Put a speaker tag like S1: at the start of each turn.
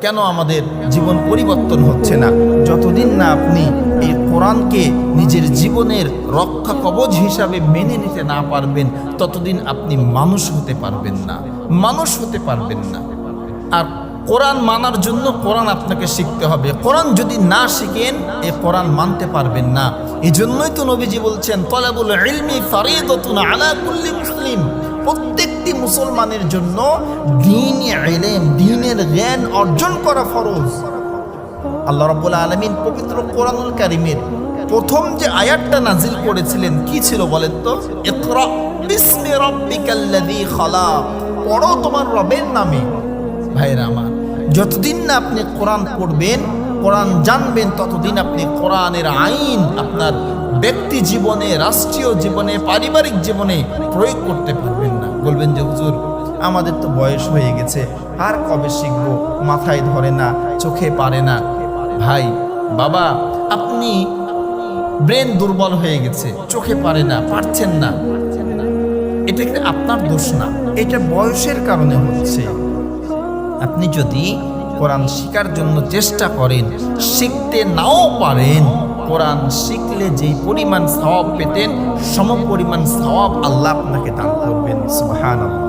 S1: কেন আমাদের জীবন পরিবর্তন হচ্ছে না? যতদিন না আপনি এই কোরআনকে নিজের জীবনের রক্ষা কবচ হিসাবে মেনে নিতে না পারবেন, ততদিন আপনি মানুষ হতে পারবেন না, মানুষ হতে পারবেন না। আর কোরআন মানার জন্য কোরআন আপনাকে শিখতে হবে। কোরআন যদি না শিখেন, এ কোরআন মানতে পারবেন না। এই জন্যই তো নবীজি বলছেন, তলাবুল ইলমি ফারিদাতুন আলা কুল্লি মুসলিম। প্রত্যেকটি মুসলমানের জন্য দ্বীনের জ্ঞান অর্জন করা ফরজ। আল্লাহ রাব্বুল আলামিন পবিত্র কোরআনুল কারীমের প্রথম যে আয়াতটা নাজিল করেছিলেন কি ছিল বলেন তো? ইকরা বিসমি রাব্বিকাল্লাযী খালাক। পড়ো তোমার রবের নামে। ভাইরা আমার, যতদিন না আপনি কোরআন পড়বেন, কোরআন জানবেন, ততদিন আপনি কোরআনের আইন আপনার ব্যক্তি জীবনে, রাষ্ট্রীয় জীবনে, পারিবারিক জীবনে প্রয়োগ করতে পারবেন না। বলবেন যে হুজুর, আমাদের তো বয়স হয়ে গেছে, আর কবে শিখবো, মাথায় ধরে না, চোখে পারে না। ভাই বাবা, আপনি ব্রেন দুর্বল হয়ে গেছে, চোখে পারে না, পারছেন না, এটা কিন্তু আপনার দোষ না, এটা বয়সের কারণে হচ্ছে। আপনি যদি কোরআন শিখার জন্য চেষ্টা করেন, শিখতে নাও পারেন, কোরআন শিখলে যেই পরিমাণ সওয়াব পেতেন, সম পরিমাণ সওয়াব আল্লাহ আপনাকে দান করবেন। সুবহানাল্লাহ।